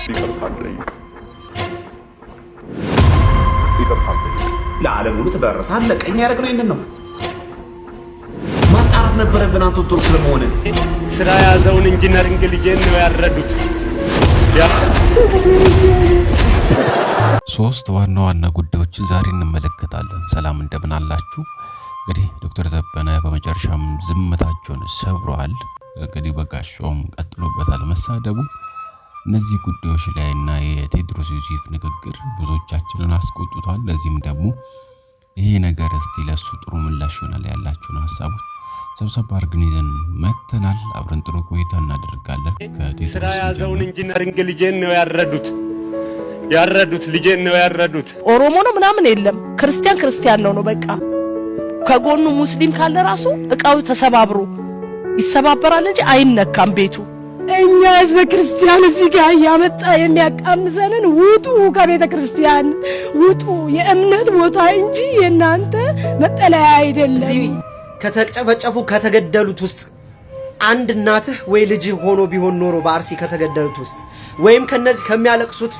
ይቅርታ አልጠይቅም። ለዓለም ሁሉ ተዳረሰ አለቀ። እኛ ያደረግነው ይህንን ነው። ማጣራት ነበረብን። አንተ ኦርቶዶክስ ስለመሆን ስራ ያዘውን ኢንጂነሪንግ ልጄን ነው ያረዱት። ሶስት ዋና ዋና ጉዳዮችን ዛሬ እንመለከታለን። ሰላም እንደምን አላችሁ? እንግዲህ ዶክተር ዘበነ በመጨረሻም ዝምታቸውን ሰብረዋል። እንግዲህ በጋሻውም ቀጥሎበታል መሳደቡ። እነዚህ ጉዳዮች ላይና የቴዎድሮስ ዮሴፍ ንግግር ብዙዎቻችንን አስቆጥቷል። ለዚህም ደግሞ ይሄ ነገር እስቲ ለሱ ጥሩ ምላሽ ይሆናል ያላችሁን ሀሳቦች ሰብሰብ አድርገን ይዘን መተናል። አብረን ጥሩ ቆይታ እናደርጋለን። ስራ ያዘውን ኢንጂነሪንግ ልጄን ነው ያረዱት ልጄን ነው ያረዱት። ኦሮሞ ነው ምናምን የለም፣ ክርስቲያን ነው በቃ። ከጎኑ ሙስሊም ካለ ራሱ እቃው ተሰባብሮ ይሰባበራል እንጂ አይነካም ቤቱ። እኛ ህዝበ ክርስቲያን እዚህ ጋር ያመጣ የሚያቃምሰንን ውጡ፣ ከቤተ ክርስቲያን ውጡ። የእምነት ቦታ እንጂ የናንተ መጠለያ አይደለም። እዚህ ከተጨፈጨፉ ከተገደሉት ውስጥ አንድ እናትህ ወይ ልጅ ሆኖ ቢሆን ኖሮ በአርሲ ከተገደሉት ውስጥ ወይም ከነዚህ ከሚያለቅሱት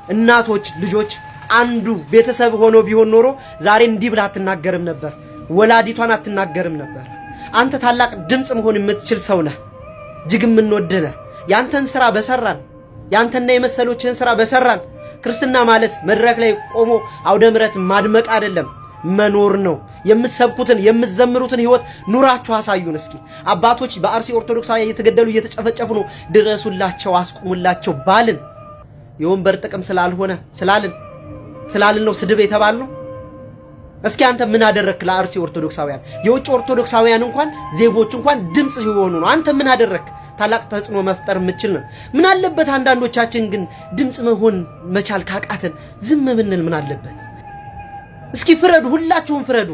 እናቶች ልጆች አንዱ ቤተሰብ ሆኖ ቢሆን ኖሮ ዛሬ እንዲህ ብላ አትናገርም ነበር። ወላዲቷን አትናገርም ነበር። አንተ ታላቅ ድምጽ መሆን የምትችል ሰው ነህ። እጅግ የምንወድህ ነህ። ያንተን ስራ በሰራን ያንተና የመሰሎችህን ስራ በሰራን። ክርስትና ማለት መድረክ ላይ ቆሞ አውደ ምሕረት ማድመቅ አይደለም፣ መኖር ነው። የምትሰብኩትን የምትዘምሩትን ህይወት ኑራችሁ አሳዩን። እስኪ አባቶች በአርሲ ኦርቶዶክሳውያን እየተገደሉ እየተጨፈጨፉ ነው፣ ድረሱላቸው፣ አስቁሙላቸው ባልን የወንበር ጥቅም ስላልሆነ ስላልን ነው ስድብ የተባልነው። እስኪ አንተ ምን አደረክ ለአርሲ ኦርቶዶክሳውያን? የውጭ ኦርቶዶክሳውያን እንኳን ዜጎች እንኳን ድምጽ ሲሆኑ ነው። አንተ ምን አደረክ? ታላቅ ተጽዕኖ መፍጠር የምችል ነው። ምን አለበት አንዳንዶቻችን ግን ድምጽ መሆን መቻል ካቃተን ዝም ብንል ምን አለበት? እስኪ ፍረዱ፣ ሁላችሁም ፍረዱ።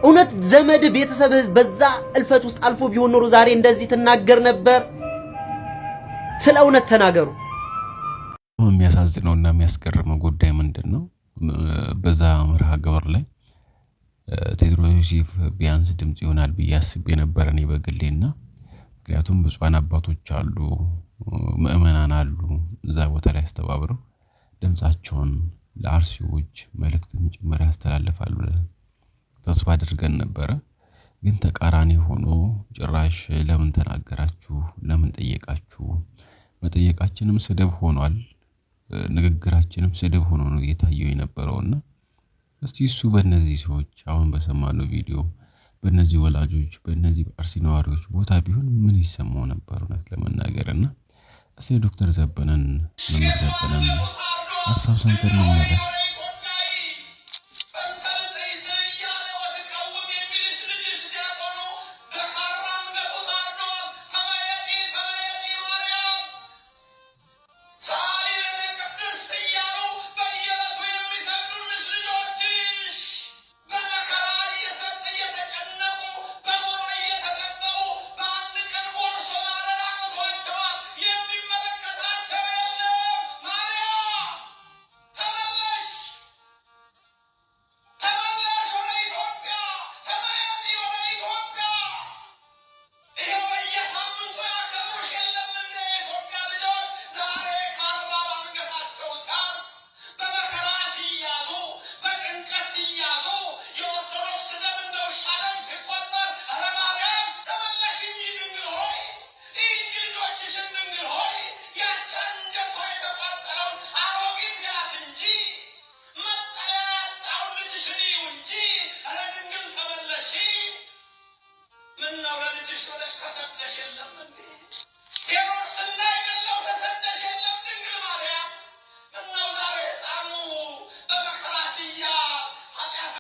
እውነት ዘመድ ቤተሰብ በዛ እልፈት ውስጥ አልፎ ቢሆን ኖሮ ዛሬ እንደዚህ ትናገር ነበር? ስለ እውነት ተናገሩ። የሚያሳዝነውና የሚያስገርመው ጉዳይ ምንድነው? በዛ መርሃ ግብር ላይ ቴዎድሮስ ዮሴፍ ቢያንስ ድምጽ ይሆናል ብዬ አስቤ ነበር እኔ በግሌና ምክንያቱም ብዙሃን አባቶች አሉ፣ ምእመናን አሉ እዛ ቦታ ላይ አስተባብረው ድምጻቸውን ለአርሲዎች መልእክትም ጭምር ያስተላልፋሉ ብለን ተስፋ አድርገን ነበረ። ግን ተቃራኒ ሆኖ ጭራሽ ለምን ተናገራችሁ፣ ለምን ጠየቃችሁ፣ መጠየቃችንም ስድብ ሆኗል፣ ንግግራችንም ስድብ ሆኖ ነው እየታየው የነበረውና እስቲ እሱ በእነዚህ ሰዎች አሁን በሰማነው ቪዲዮ በእነዚህ ወላጆች በእነዚህ አርሲ ነዋሪዎች ቦታ ቢሆን ምን ይሰማው ነበር እውነት ለመናገርና እስቲ ዶክተር ዘበነን መምህር ዘበነን ሀሳብ ሰምተን እንመለስ።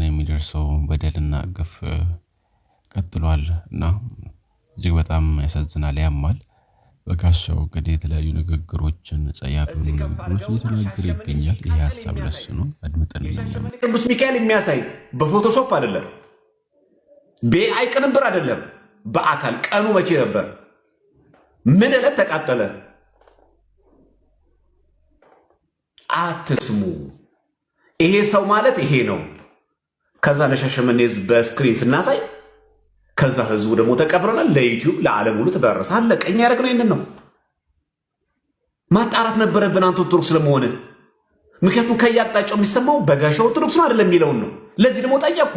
የሚደርሰው በደልና ግፍ ቀጥሏል እና እጅግ በጣም ያሳዝናል፣ ያማል። በጋሻው እንግዲህ የተለያዩ ንግግሮችን ጸያፍ ንግግሮች እየተናገረ ይገኛል። ይሄ ሀሳብ ለሱ ነው። አድምጠን ቅዱስ ሚካኤል የሚያሳይ በፎቶሾፕ አይደለም፣ በአይ ቅንብር አይደለም፣ በአካል ቀኑ መቼ ነበር? ምን ዕለት ተቃጠለ? አትስሙ። ይሄ ሰው ማለት ይሄ ነው። ከዛ ለሻሸመኔ ህዝብ በስክሪን ስናሳይ ከዛ ህዝቡ ደግሞ ተቀብረናል። ለዩቲዩብ ለዓለም ሁሉ ተዳረሰ። አለቀ። እኛ ያደረግነው ይሄንን ነው። ማጣራት ነበረብን አንተ ኦርቶዶክስ ለመሆን። ምክንያቱም ከያቅጣጫው የሚሰማው በጋሻው ኦርቶዶክስ ነው አይደለም የሚለውን ነው። ለዚህ ደግሞ ጠየቅኩ።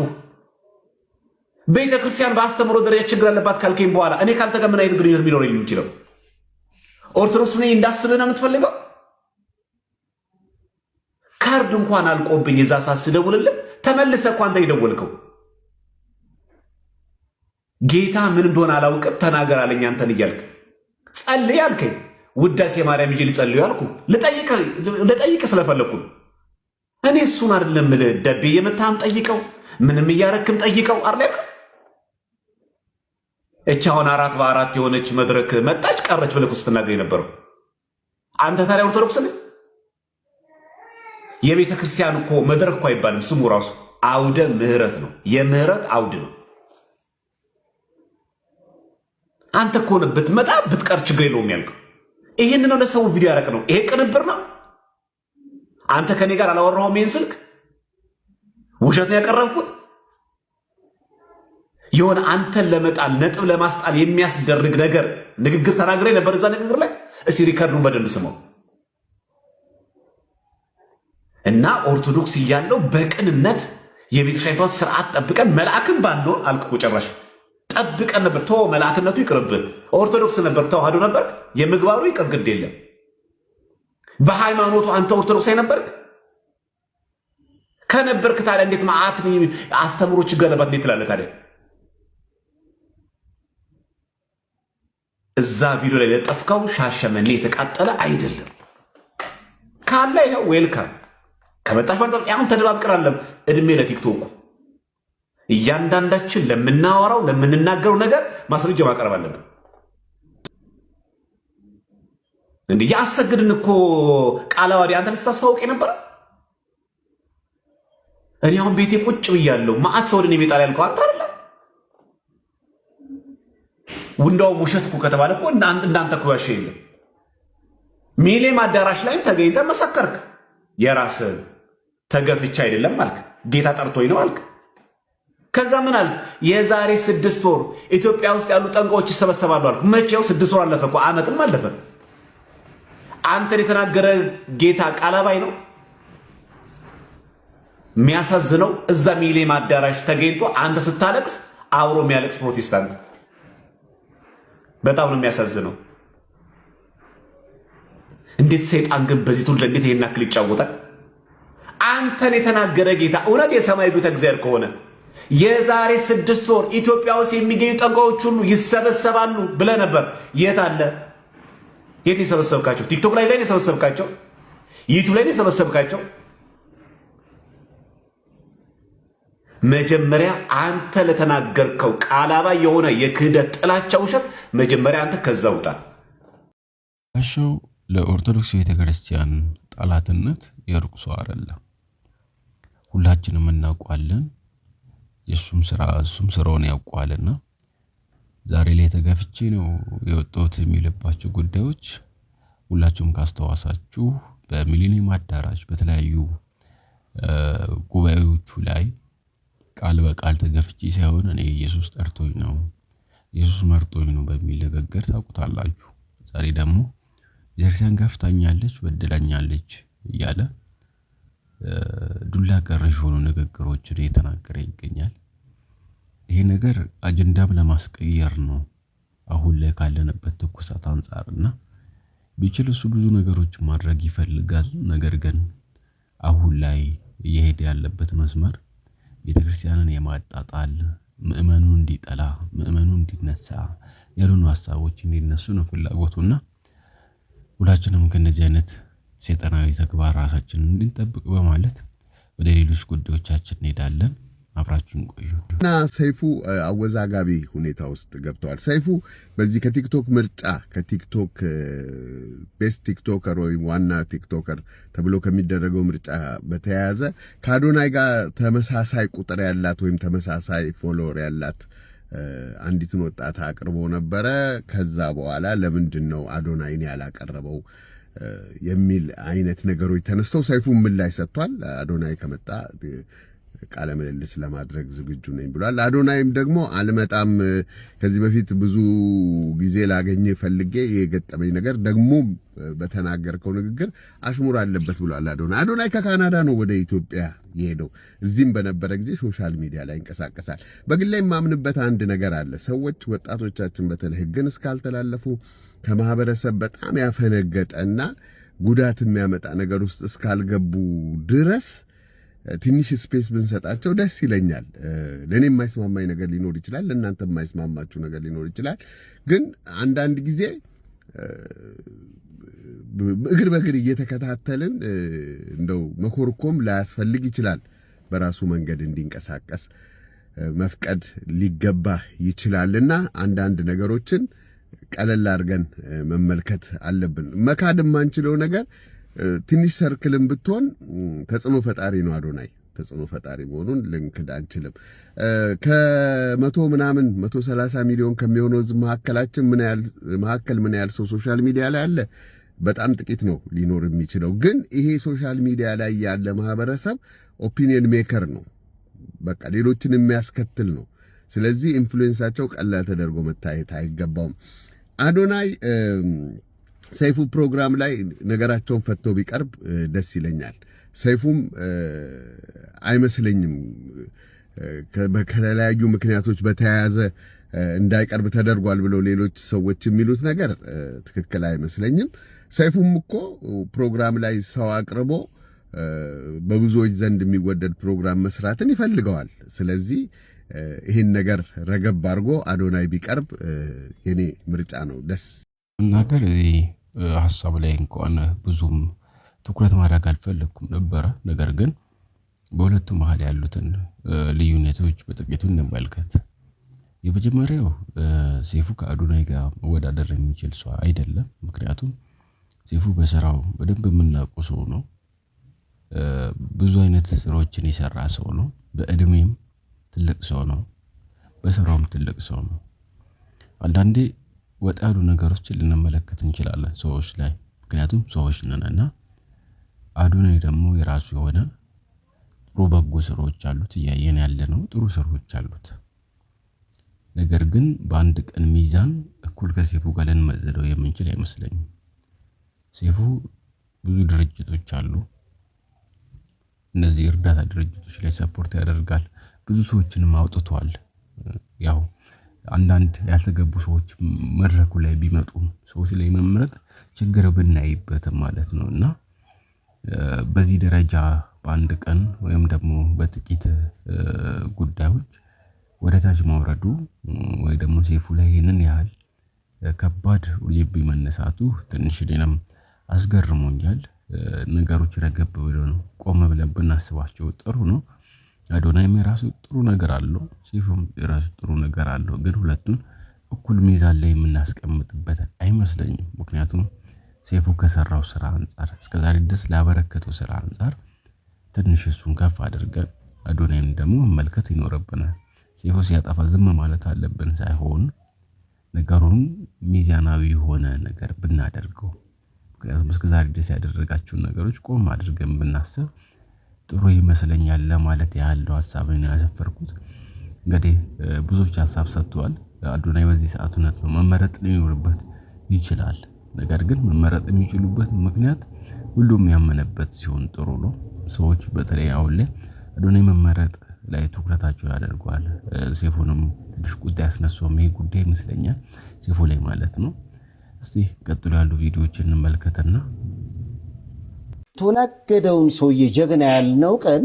ቤተ ክርስቲያን በአስተምሮ ደረጃ ችግር አለባት ካልከኝ በኋላ እኔ ካንተ ጋር ምን አይነት ግንኙነት ሊኖረኝ የሚችለው? ኦርቶዶክስ ነኝ እንዳስብህ ነው የምትፈልገው? ካርድ እንኳን አልቆብኝ እዛ ሳስደውልልህ ተመልሰህ እኮ አንተ የደወልከው ጌታ ምን እንደሆነ አላውቅም ተናገር አለኝ አንተን እያልክ ጸልይ አልከኝ። ውዳሴ ማርያም ይዤ ልጸልዩ አልኩ። ልጠይቅህ ስለፈለግኩ እኔ እሱን አይደለም የምልህ። ደቤ የመታህም ጠይቀው፣ ምንም እያረክም ጠይቀው አይደል? እቻ አሁን 4x4 የሆነች መድረክ መጣች ቀረች ብለህ እኮ ስትናገር የነበረው አንተ ታዲያ ኦርቶዶክስ ነህ? የቤተ ክርስቲያን እኮ መድረክ እኮ አይባልም ስሙ ራሱ አውደ ምህረት ነው። የምህረት አውድ ነው። አንተ እኮ ነው ብትመጣ ብትቀር ችግር የለውም ያልከው። ይሄን ነው ለሰው ቪዲዮ ያረቅ ነው። ይሄ ቅንብር ነው። አንተ ከኔ ጋር አላወራሁም። ይሄን ስልክ ውሸት ነው ያቀረብኩት። የሆነ አንተን ለመጣል ነጥብ ለማስጣል የሚያስደርግ ነገር ንግግር ተናግሬ ነበር እዛ ንግግር ላይ። እስኪ ሪከርዱን በደንብ ስማው እና ኦርቶዶክስ እያለው በቅንነት የቤተክርስቲያኗን ስርዓት ጠብቀን መልአክን ባንዶ አልክኮ ጨራሽ ጠብቀን ነበር። ተው መልአክነቱ ይቅርብህ። ኦርቶዶክስ ነበር፣ ተዋህዶ ነበር፣ የምግባሩ ይቅር፣ ግድ የለም። በሃይማኖቱ አንተ ኦርቶዶክስ አይነበርክ? ከነበርክ ታዲያ እንዴት ማአት አስተምሮ ችግር አለባት እንዴት ትላለህ ታዲያ? እዛ ቪዲዮ ላይ ለጠፍከው ሻሸመኔ የተቃጠለ አይደለም ካለ ይኸው ዌልካም ከመጣሽ ማለት አሁን ተደባብቀናለም። እድሜ ለቲክቶክ እያንዳንዳችን ለምናወራው ለምንናገረው ነገር ማስረጃ ማቅረብ አለብን። እንዴ ያሰግድን እኮ ቃላዋዲ አንተ ልታስተዋውቅ ነበር። እኔ አሁን ቤቴ ቁጭ ብያለሁ። ማአት ሰው ወደ እኔ ቤት ያልከው አንተ አይደለ? እንደውም ውሸት እኮ ከተባለ እኮ እንዳንተ እኮ ያሸ የለም። ሚሊኒየም አዳራሽ ላይም ተገኝተህ መሰከርክ። የራስህ ተገፍቻ አይደለም አልክ። ጌታ ጠርቶኝ ነው አልክ። ከዛ ምን አልክ? የዛሬ 6 ወር ኢትዮጵያ ውስጥ ያሉ ጠንቋዮች ይሰበሰባሉ አልክ። መቼው 6 ወር አለፈ እኮ ዓመትም አለፈ። አንተን የተናገረ ጌታ ቃላባይ ነው። የሚያሳዝነው እዛ ሚሊኒየም አዳራሽ ተገኝቶ አንተ ስታለቅስ አብሮ የሚያለቅስ ፕሮቴስታንት በጣም ነው የሚያሳዝነው። እንዴት ሰይጣን ግን በዚህ ትውልድ እንዴት ይሄን ያክል ይጫወታል? አንተን የተናገረ ጌታ እውነት የሰማይ ጌታ እግዚአብሔር ከሆነ የዛሬ 6 ወር ኢትዮጵያ ውስጥ የሚገኙ ጠንቋዮች ሁሉ ይሰበሰባሉ ብለህ ነበር። የት አለ? የት የሰበሰብካቸው? ቲክቶክ ላይ ነው የሰበሰብካቸው? ዩቲዩብ ላይ ነው የሰበሰብካቸው? መጀመሪያ አንተ ለተናገርከው ቃላባይ የሆነ የክህደት ጥላቻ ውሸት መጀመሪያ አንተ ከዛ ውጣ። ጋሻው ለኦርቶዶክስ ቤተክርስቲያን ጠላትነት የሩቅ ሰው አይደለም። ሁላችንም እናውቀዋለን። የሱም ስራውን ያውቀዋልና ዛሬ ላይ ተገፍቼ ነው የወጣሁት የሚልባቸው ጉዳዮች ሁላችሁም ካስተዋሳችሁ በሚሊኒየም አዳራሽ በተለያዩ ጉባኤዎቹ ላይ ቃል በቃል ተገፍቼ ሳይሆን እኔ ኢየሱስ ጠርቶኝ ነው ኢየሱስ መርጦኝ ነው በሚል ንግግር ታውቁታላችሁ። ዛሬ ደግሞ ቤተክርስቲያን ገፍታኛለች በድላኛለች እያለ ዱላ ቀረሽ ሆኖ ንግግሮችን እየተናገረ ይገኛል። ይሄ ነገር አጀንዳም ለማስቀየር ነው አሁን ላይ ካለንበት ትኩሳት አንፃርና ቢችል እሱ ብዙ ነገሮችን ማድረግ ይፈልጋል። ነገር ግን አሁን ላይ እየሄደ ያለበት መስመር ቤተክርስቲያንን የማጣጣል ምእመኑ እንዲጠላ ምእመኑ እንዲነሳ ያሉን ሐሳቦች እንዲነሱ ነው ፍላጎቱና ሁላችንም ከነዚህ አይነት ሰይጣናዊ ተግባር ራሳችንን እንድንጠብቅ በማለት ወደ ሌሎች ጉዳዮቻችን እንሄዳለን። አብራችሁን ቆዩ። እና ሰይፉ አወዛጋቢ ሁኔታ ውስጥ ገብተዋል። ሰይፉ በዚህ ከቲክቶክ ምርጫ ከቲክቶክ ቤስት ቲክቶከር ወይም ዋና ቲክቶከር ተብሎ ከሚደረገው ምርጫ በተያያዘ ከአዶናይ ጋር ተመሳሳይ ቁጥር ያላት ወይም ተመሳሳይ ፎሎወር ያላት አንዲትን ወጣት አቅርቦ ነበረ። ከዛ በኋላ ለምንድን ነው አዶናይን ያላቀረበው የሚል አይነት ነገሮች ተነስተው ሰይፉ ምላሽ ሰጥቷል። አዶናይ ከመጣ ቃለ ምልልስ ለማድረግ ዝግጁ ነኝ ብሏል። አዶናይም ደግሞ አልመጣም፣ ከዚህ በፊት ብዙ ጊዜ ላገኘ ፈልጌ የገጠመኝ ነገር ደግሞ በተናገርከው ንግግር አሽሙር አለበት ብሏል። አዶናይ ከካናዳ ነው ወደ ኢትዮጵያ የሄደው። እዚህም በነበረ ጊዜ ሶሻል ሚዲያ ላይ ይንቀሳቀሳል። በግል ላይ የማምንበት አንድ ነገር አለ። ሰዎች ወጣቶቻችን በተለይ ሕግን እስካልተላለፉ ከማህበረሰብ በጣም ያፈነገጠና ጉዳት የሚያመጣ ነገር ውስጥ እስካልገቡ ድረስ ትንሽ ስፔስ ብንሰጣቸው ደስ ይለኛል። ለኔ የማይስማማኝ ነገር ሊኖር ይችላል፣ ለእናንተ የማይስማማችሁ ነገር ሊኖር ይችላል። ግን አንዳንድ ጊዜ እግር በእግር እየተከታተልን እንደው መኮርኮም ላያስፈልግ ይችላል። በራሱ መንገድ እንዲንቀሳቀስ መፍቀድ ሊገባ ይችላልና አንዳንድ ነገሮችን ቀለል አድርገን መመልከት አለብን። መካድ የማንችለው ነገር ትንሽ ሰርክልም ብትሆን ተጽዕኖ ፈጣሪ ነው። አዶናይ ተጽዕኖ ፈጣሪ መሆኑን ልንክድ አንችልም። ከመቶ ምናምን 130 ሚሊዮን ከሚሆነው ህዝብ መካከላችን ምን ያህል ሰው ሶሻል ሚዲያ ላይ አለ? በጣም ጥቂት ነው ሊኖር የሚችለው። ግን ይሄ ሶሻል ሚዲያ ላይ ያለ ማህበረሰብ ኦፒኒየን ሜከር ነው። በቃ ሌሎችን የሚያስከትል ነው። ስለዚህ ኢንፍሉዌንሳቸው ቀላል ተደርጎ መታየት አይገባውም። አዶናይ ሰይፉ ፕሮግራም ላይ ነገራቸውን ፈቶ ቢቀርብ ደስ ይለኛል። ሰይፉም አይመስለኝም ከተለያዩ ምክንያቶች በተያያዘ እንዳይቀርብ ተደርጓል ብለው ሌሎች ሰዎች የሚሉት ነገር ትክክል አይመስለኝም። ሰይፉም እኮ ፕሮግራም ላይ ሰው አቅርቦ በብዙዎች ዘንድ የሚወደድ ፕሮግራም መስራትን ይፈልገዋል። ስለዚህ ይህን ነገር ረገብ አድርጎ አዶናይ ቢቀርብ የኔ ምርጫ ነው። ደስ መናገር እዚህ ሀሳብ ላይ እንኳን ብዙም ትኩረት ማድረግ አልፈለኩም ነበረ። ነገር ግን በሁለቱ መሀል ያሉትን ልዩነቶች በጥቂቱ እንመልከት። የመጀመሪያው ሰይፉ ከአዶናይ ጋር መወዳደር የሚችል ሰው አይደለም። ምክንያቱም ሰይፉ በስራው በደንብ የምናውቀው ሰው ነው። ብዙ አይነት ስራዎችን የሰራ ሰው ነው። በእድሜም ትልቅ ሰው ነው። በስራውም ትልቅ ሰው ነው። አንዳንዴ ወጣ ያሉ ነገሮችን ልንመለከት እንችላለን ሰዎች ላይ፣ ምክንያቱም ሰዎች ነንና። አዶናይ ደግሞ የራሱ የሆነ ጥሩ በጎ ስራዎች አሉት፣ እያየን ያለ ነው። ጥሩ ስራዎች አሉት። ነገር ግን በአንድ ቀን ሚዛን እኩል ከሰይፉ ጋር ልንመዝነው የምንችል አይመስለኝም። ሰይፉ ብዙ ድርጅቶች አሉ። እነዚህ እርዳታ ድርጅቶች ላይ ሰፖርት ያደርጋል። ብዙ ሰዎችንም አውጥቷል። ያው አንዳንድ ያልተገቡ ሰዎች መድረኩ ላይ ቢመጡም ሰዎች ላይ መምረጥ ችግር ብናይበት ማለት ነውና በዚህ ደረጃ በአንድ ቀን ወይም ደግሞ በጥቂት ጉዳዮች ወደ ታች ማውረዱ ወይ ደግሞ ሰይፉ ላይ ይሄንን ያህል ከባድ ውዝግብ መነሳቱ ትንሽ ሌላም አስገርሞኛል። ነገሮች ረገብ ብለው ነው ቆም ብለን ብናስባቸው ጥሩ ነው። አዶናይም የራሱ ጥሩ ነገር አለው፣ ሰይፉም የራሱ ጥሩ ነገር አለው። ግን ሁለቱን እኩል ሚዛን ላይ የምናስቀምጥበት አይመስለኝም። ምክንያቱም ሰይፉ ከሰራው ስራ አንፃር እስከዛሬ ድረስ ላበረከተው ስራ አንፃር ትንሽ እሱን ከፍ አድርገን አዶናይን ደግሞ መመልከት ይኖርብናል። ሰይፉ ሲያጠፋ ዝም ማለት አለብን ሳይሆን ነገሩን ሚዛናዊ የሆነ ነገር ብናደርገው፣ ምክንያቱም እስከዛሬ ድረስ ያደረጋቸውን ነገሮች ቆም አድርገን ብናስብ ጥሩ ይመስለኛል ለማለት ያህል ሐሳብን ያሰፈርኩት። እንግዲህ ብዙዎች ሐሳብ ሰጥተዋል። አዶናይ በዚህ ሰዓት እውነት ነው መመረጥ ሊኖርበት ይችላል። ነገር ግን መመረጥ የሚችሉበት ምክንያት ሁሉም ያመነበት ሲሆን ጥሩ ነው። ሰዎች በተለይ አሁን ላይ አዶናይ መመረጥ ላይ ትኩረታቸውን ያደርጓል። ሰይፉንም ትንሽ ቁጣ ያስነሳውም ይሄ ጉዳይ ይመስለኛል፣ ሰይፉ ላይ ማለት ነው። እስቲ ቀጥሎ ያሉ ቪዲዮዎችን እንመልከትና ተወላገደውን ሰውዬ ጀግና ያልነው ቀን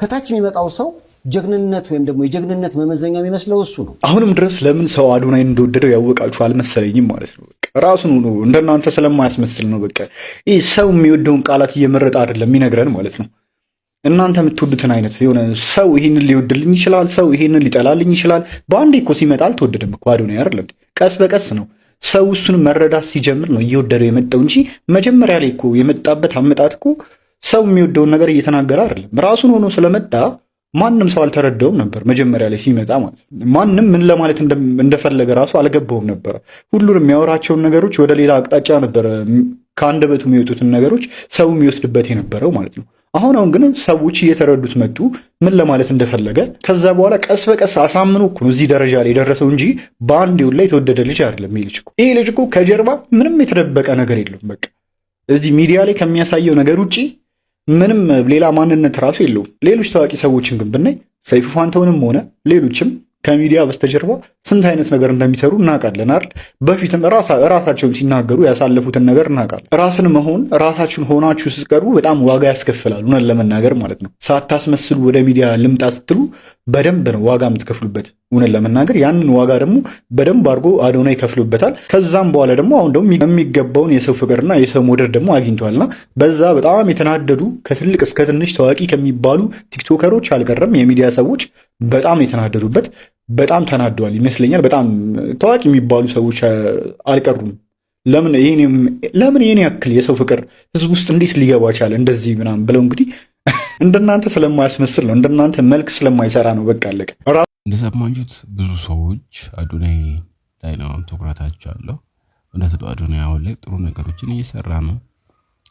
ከታች የሚመጣው ሰው ጀግንነት ወይም ደግሞ የጀግንነት መመዘኛ የሚመስለው እሱ ነው። አሁንም ድረስ ለምን ሰው አዶናይን እንደወደደው ያወቃችሁ አልመሰለኝም ማለት ነው። ራሱን ሆኖ እንደናንተ ስለማያስመስል ነው። በቃ ይህ ሰው የሚወደውን ቃላት እየመረጠ አይደለም የሚነግረን ማለት ነው። እናንተ የምትወዱትን አይነት የሆነ ሰው ይሄንን ሊወድልኝ ይችላል፣ ሰው ይሄንን ሊጠላልኝ ይችላል። በአንዴ እኮ ሲመጣ አልተወደደም እኮ አዶናይ አይደለም። ቀስ በቀስ ነው ሰው እሱን መረዳት ሲጀምር ነው እየወደደው የመጣው እንጂ መጀመሪያ ላይ እኮ የመጣበት አመጣጥ እኮ ሰው የሚወደውን ነገር እየተናገረ አይደለም። ራሱን ሆኖ ስለመጣ ማንም ሰው አልተረዳውም ነበር መጀመሪያ ላይ ሲመጣ ማለት ነው። ማንም ምን ለማለት እንደፈለገ ራሱ አልገባውም ነበር። ሁሉንም የሚያወራቸውን ነገሮች ወደ ሌላ አቅጣጫ ነበር ከአንደበቱ የሚወጡትን ነገሮች ሰው የሚወስድበት የነበረው ማለት ነው። አሁን ግን ሰዎች እየተረዱት መጡ ምን ለማለት እንደፈለገ። ከዛ በኋላ ቀስ በቀስ አሳምኖ እኮ ነው እዚህ ደረጃ ላይ የደረሰው እንጂ በአንድ ላይ የተወደደ ልጅ አይደለም። ይሄ ልጅ እኮ ከጀርባ ምንም የተደበቀ ነገር የለውም። በቃ እዚህ ሚዲያ ላይ ከሚያሳየው ነገር ውጪ ምንም ሌላ ማንነት ራሱ የለውም። ሌሎች ታዋቂ ሰዎችን ግን ብናይ ሰይፉ ፋንታሁንም ሆነ ሌሎችም ከሚዲያ በስተጀርባ ስንት አይነት ነገር እንደሚሰሩ እናውቃለን አይደል? በፊትም ራሳቸውን ሲናገሩ ያሳለፉትን ነገር እናውቃለን። ራስን መሆን ራሳችሁን ሆናችሁ ስትቀርቡ በጣም ዋጋ ያስከፍላል፣ እውነት ለመናገር ማለት ነው። ሳታስመስሉ ወደ ሚዲያ ልምጣ ስትሉ በደንብ ነው ዋጋ የምትከፍሉበት። እውነት ለመናገር ያንን ዋጋ ደግሞ በደንብ አድርጎ አዶናይ ይከፍሉበታል። ከዛም በኋላ ደግሞ አሁን ደግሞ የሚገባውን የሰው ፍቅርና የሰው መውደድ ደግሞ አግኝቷልና በዛ በጣም የተናደዱ ከትልቅ እስከ ትንሽ ታዋቂ ከሚባሉ ቲክቶከሮች አልቀረም የሚዲያ ሰዎች በጣም የተናደዱበት በጣም ተናደዋል ይመስለኛል። በጣም ታዋቂ የሚባሉ ሰዎች አልቀሩም። ለምን ይሄን ያክል የሰው ፍቅር ህዝብ ውስጥ እንዴት ሊገባ ቻለ እንደዚህ ምናምን ብለው እንግዲህ እንደናንተ ስለማያስመስል ነው፣ እንደናንተ መልክ ስለማይሰራ ነው። በቃ አለቀ። እንደሰማችሁት ብዙ ሰዎች አዶናይ ላይ ነው ትኩረታቸው አለው። እውነት አዶናይ አሁን ላይ ጥሩ ነገሮችን እየሰራ ነው።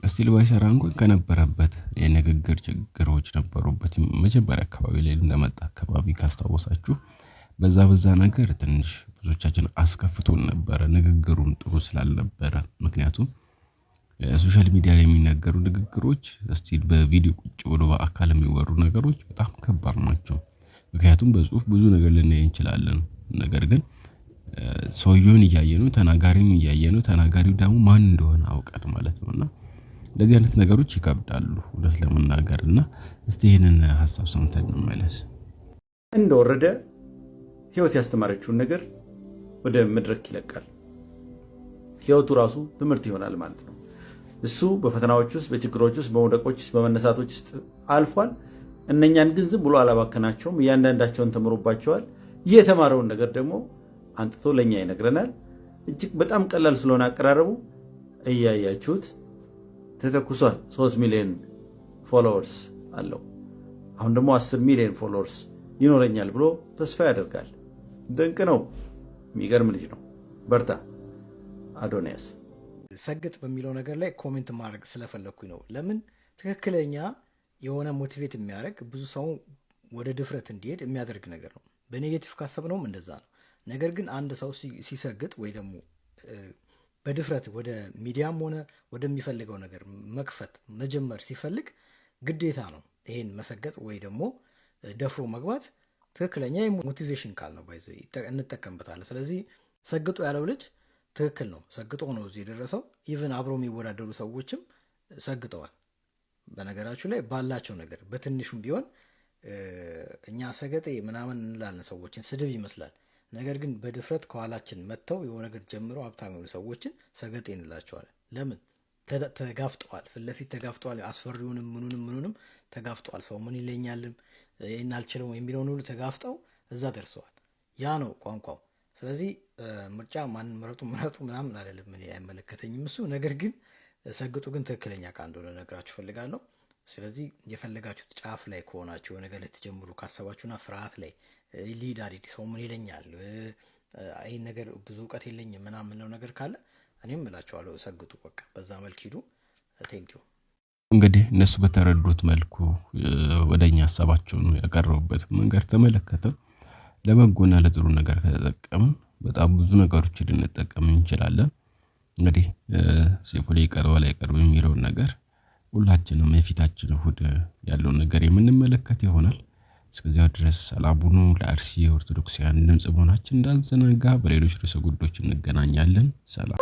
እስቲል ባይሰራ እንኳን ከነበረበት የንግግር ችግሮች ነበሩበት። መጀመሪያ አካባቢ ላይ እንደመጣ አካባቢ ካስታወሳችሁ በዛ ነገር ትንሽ ብዙዎቻችን አስከፍቶን ነበረ፣ ንግግሩን ጥሩ ስላልነበረ። ምክንያቱም ሶሻል ሚዲያ ላይ የሚነገሩ ንግግሮች እስቲል በቪዲዮ ቁጭ ብሎ በአካል የሚወሩ ነገሮች በጣም ከባድ ናቸው። ምክንያቱም በጽሁፍ ብዙ ነገር ልናይ እንችላለን። ነገር ግን ሰውየውን እያየነው ተናጋሪውን እያየነው ተናጋሪው ደግሞ ማን እንደሆነ አውቀን ማለት ነውና እንደዚህ አይነት ነገሮች ይከብዳሉ እውነት ለመናገርና እስቲ ይሄንን ሐሳብ ሰምተን እንመለስ። እንደወረደ ህይወት ያስተማረችውን ነገር ወደ መድረክ ይለቃል። ህይወቱ ራሱ ትምህርት ይሆናል ማለት ነው። እሱ በፈተናዎች ውስጥ፣ በችግሮች ውስጥ፣ በመውደቆች ውስጥ፣ በመነሳቶች ውስጥ አልፏል። እነኛን ግን ዝም ብሎ አላባከናቸውም። እያንዳንዳቸውን ተምሮባቸዋል። የተማረውን ነገር ደግሞ አንጥቶ ለኛ ይነግረናል። እጅግ በጣም ቀላል ስለሆነ አቀራረቡ እያያችሁት ተተኩሷል። 3 ሚሊዮን ፎሎወርስ አለው። አሁን ደግሞ 10 ሚሊዮን ፎሎወርስ ይኖረኛል ብሎ ተስፋ ያደርጋል። ድንቅ ነው። የሚገርም ልጅ ነው። በርታ አዶናያስ። ሰግጥ በሚለው ነገር ላይ ኮሜንት ማድረግ ስለፈለግኩኝ ነው። ለምን ትክክለኛ የሆነ ሞቲቬት የሚያደርግ ብዙ ሰው ወደ ድፍረት እንዲሄድ የሚያደርግ ነገር ነው። በኔጌቲቭ ካሰብነውም እንደዛ ነው። ነገር ግን አንድ ሰው ሲሰግጥ ወይ ደግሞ በድፍረት ወደ ሚዲያም ሆነ ወደሚፈልገው ነገር መክፈት መጀመር ሲፈልግ ግዴታ ነው ይሄን መሰገጥ ወይ ደግሞ ደፍሮ መግባት። ትክክለኛ ሞቲቬሽን ካል ነው ባይዘ እንጠቀምበታለን። ስለዚህ ሰግጦ ያለው ልጅ ትክክል ነው። ሰግጦ ነው እዚህ የደረሰው። ኢቭን አብሮ የሚወዳደሩ ሰዎችም ሰግጠዋል። በነገራችሁ ላይ ባላቸው ነገር በትንሹም ቢሆን እኛ ሰገጤ ምናምን እንላለን፣ ሰዎችን ስድብ ይመስላል። ነገር ግን በድፍረት ከኋላችን መጥተው የሆነ ነገር ጀምሮ ሀብታም የሆኑ ሰዎችን ሰገጤ እንላቸዋለን። ለምን? ተጋፍጠዋል፣ ፊት ለፊት ተጋፍጠዋል። አስፈሪውንም ምኑንም ተጋፍጠዋል። ሰው ምን ይለኛልም ይህን አልችለውም የሚለውን ሁሉ ተጋፍጠው እዛ ደርሰዋል። ያ ነው ቋንቋው። ስለዚህ ምርጫ ማንን ምረጡ ምናምን አይደለም፣ እኔ አይመለከተኝም እሱ። ነገር ግን ሰግጡ ግን ትክክለኛ ቃል እንደሆነ ነግራችሁ ፈልጋለሁ። ስለዚህ የፈለጋችሁት ጫፍ ላይ ከሆናችሁ ነገር ልትጀምሩ ካሰባችሁና ፍርሃት ላይ ሊድ አዲድ ሰው ምን ይለኛል ይህን ነገር ብዙ እውቀት የለኝም ምናምን ነው ነገር ካለ እኔም እላችኋለሁ ሰግጡ። በቃ በዛ መልክ ሂዱ። ቴንኪዩ። እንግዲህ እነሱ በተረዱት መልኩ ወደኛ ሀሳባቸውን ያቀረቡበት መንገድ ተመለከተ። ለበጎና ለጥሩ ነገር ከተጠቀምን በጣም ብዙ ነገሮችን ልንጠቀም እንችላለን። እንግዲህ ሰይፉ ላይ ይቀርባል አይቀርብም የሚለውን ነገር ሁላችንም የፊታችን እሁድ ያለውን ነገር የምንመለከት ይሆናል። እስከዚያው ድረስ ሰላም ሁኑ። ለአርሲ ኦርቶዶክሳውያን ድምጽ መሆናችን እንዳንዘነጋ። በሌሎች ርዕሰ ጉዳዮች እንገናኛለን። ሰላም።